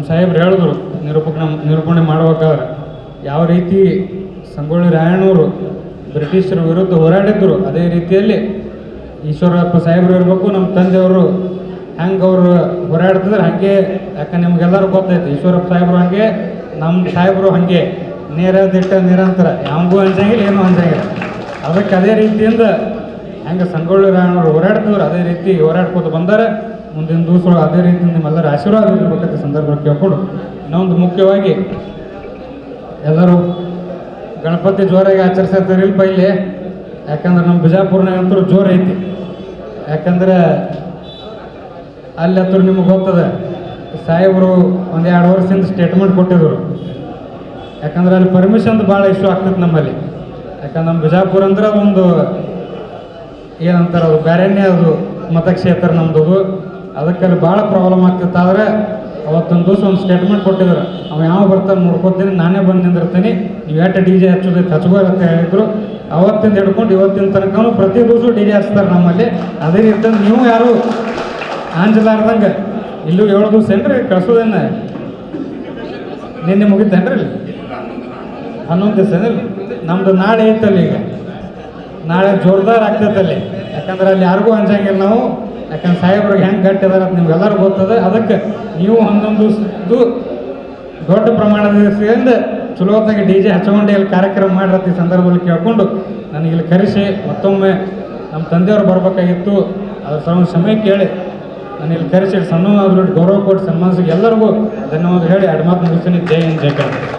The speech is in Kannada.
ಸಾಹೇಬ್ರು ಹೇಳಿದ್ರು ನಿರೂಪಣೆ ಮಾಡ್ಬೇಕಾದ್ರೆ ಯಾವ ರೀತಿ ಸಂಗೊಳ್ಳಿ ರಾಯಣ್ಣವರು ಬ್ರಿಟಿಷರ ವಿರುದ್ಧ ಹೋರಾಡಿದ್ರು, ಅದೇ ರೀತಿಯಲ್ಲಿ ಈಶ್ವರಪ್ಪ ಸಾಹೇಬರು ಇರಬೇಕು. ನಮ್ಮ ತಂದೆಯವರು ಹೆಂಗೆ ಅವರು ಹೋರಾಡ್ತಿದ್ರೆ ಹಾಗೆ, ಯಾಕಂದ್ರೆ ನಿಮ್ಗೆಲ್ಲರೂ ಗೊತ್ತೈತೆ ಈಶ್ವರಪ್ಪ ಸಾಹೇಬರು ಹಾಗೆ, ನಮ್ಮ ಸಾಹೇಬರು ಹಾಗೆ ನೇರ ದಿಟ್ಟ ನಿರಂತರ, ಯಾವಾಗೂ ಅಂಜಂಗಿಲ್ಲ, ಏನೂ ಅಂಜಂಗಿಲ್ಲ. ಅದಕ್ಕೆ ಅದೇ ರೀತಿಯಿಂದ ಹೆಂಗೆ ಸಂಗೊಳ್ಳಿ ರಾಯಣ್ಣವರು ಹೋರಾಡ್ತಿದ್ರು ಅದೇ ರೀತಿ ಹೋರಾಡ್ಕೋತ ಬಂದರೆ ಮುಂದಿನ ದಿವಸಗಳು ಅದೇ ರೀತಿ ನಿಮ್ಮೆಲ್ಲರ ಆಶೀರ್ವಾದ ಇರಬೇಕಂತ ಸಂದರ್ಭದಲ್ಲಿ ಕೇಳ್ಕೊಂಡು, ಇನ್ನೊಂದು ಮುಖ್ಯವಾಗಿ ಎಲ್ಲರೂ ಗಣಪತಿ ಜೋರಾಗಿ ಆಚರಿಸ್ತಾರೆ ಇಲ್ಪ ಇಲ್ಲಿ. ಯಾಕಂದ್ರೆ ನಮ್ಮ ಬಿಜಾಪುರ್ನಾಗಂತೂ ಜೋರು ಐತಿ. ಯಾಕಂದ್ರೆ ಅಲ್ಲಿ ಹತ್ರ ನಿಮಗೆ ಗೊತ್ತದ, ಸಾಹೇಬರು ಒಂದು 2 ವರ್ಷದಿಂದ ಸ್ಟೇಟ್ಮೆಂಟ್ ಕೊಟ್ಟಿದ್ರು. ಯಾಕಂದ್ರೆ ಅಲ್ಲಿ ಪರ್ಮಿಷನ್ದು ಭಾಳ ಇಶ್ಯೂ ಆಗ್ತದೆ ನಮ್ಮಲ್ಲಿ. ಯಾಕಂದ್ರೆ ನಮ್ಮ ಬಿಜಾಪುರ ಅಂದ್ರೆ ಒಂದು ಏನಂತಾರೆ, ಅದು ಬೇರೆನೇ ಅದು ಮತಕ್ಷೇತ್ರ ನಮ್ಮದು. ಅದಕ್ಕೆ ಅಲ್ಲಿ ಭಾಳ ಪ್ರಾಬ್ಲಮ್ ಆಗ್ತಿತ್ತು. ಆದರೆ ಅವತ್ತೊಂದು ದಿವಸ ಒಂದು ಸ್ಟೇಟ್ಮೆಂಟ್ ಕೊಟ್ಟಿದ್ರು, ಅವ ಯಾವ ಬರ್ತಾನೆ ನೋಡ್ಕೊತೀನಿ, ನಾನೇ ಬಂದು ನಿಂದಿರ್ತೀನಿ, ನೀವು ಎಷ್ಟು ಡಿ ಜೆ ಹಚ್ಚೋದೈತೆ ಹಚ್ಕೋ ಅಂತ ಹೇಳಿದ್ರು. ಅವತ್ತಿಂದ ಹಿಡ್ಕೊಂಡು ಇವತ್ತಿನ ತನಕನೂ ಪ್ರತಿ ದಿವಸ ಡಿ ಜೆ ಹಚ್ತಾರೆ ನಮ್ಮಲ್ಲಿ. ಅದೇ ರೀತಿ ನೀವು ಯಾರು ಅಂಜಲಾರ್ದಂಗೆ ಇಲ್ಲೂ 7 ದಿವಸ ಏನ್ರಿ ಕಳ್ಸೋದೇನ, ನಿನ್ನೆ ಮುಗಿತೇನ್ರಿ ಇಲ್ಲಿ 11 ದಿವಸ ಏನಿಲ್ಲ. ನಮ್ಮದು ನಾಳೆ ಐತಲ್ಲಿ, ಈಗ ನಾಳೆ ಜೋರ್ದಾರ್ ಆಗ್ತೈತಲ್ಲಿ. ಯಾಕಂದ್ರೆ ಅಲ್ಲಿ ಯಾರಿಗೂ ಅಂಜಂಗಿಲ್ಲ ನಾವು. ಯಾಕಂದ್ರೆ ಸಾಹೇಬ್ರಿಗೆ ಹೆಂಗೆ ಗಟ್ಟಿದಾರೆ ಅಂತ ನಿಮ್ಗೆಲ್ಲರೂ ಗೊತ್ತದೆ. ಅದಕ್ಕೆ ನೀವು 11 ದಿವಸದ್ದು ದೊಡ್ಡ ಪ್ರಮಾಣದಿಂದ ಚಲೋತ್ತಾಗಿ ಡಿ ಜೆ ಹಚ್ಕೊಂಡು ಇಲ್ಲಿ ಕಾರ್ಯಕ್ರಮ ಮಾಡಿರತ್ತೆ. ಈ ಸಂದರ್ಭದಲ್ಲಿ ಕೇಳ್ಕೊಂಡು ನನಗೆ ಇಲ್ಲಿ ಕರೆಸಿ ಮತ್ತೊಮ್ಮೆ ನಮ್ಮ ತಂದೆಯವರು ಬರಬೇಕಾಗಿತ್ತು, ಅದ್ರ ಸಲ ಸಮಯ ಕೇಳಿ ನಾನು ಇಲ್ಲಿ ಕರೆಸಿ ಸಣ್ಣ ಗೌರವ ಕೊಟ್ಟು ಸನ್ಮಾನಿಸಿ ಎಲ್ಲರಿಗೂ ಧನ್ಯವಾದ ಹೇಳಿ 2 ಮಾತು ಮುಗಿಸ್ತೀನಿ. ಜೈ ಹಿಂದ್, ಜೈ ಕರ್ನಾಟಕ.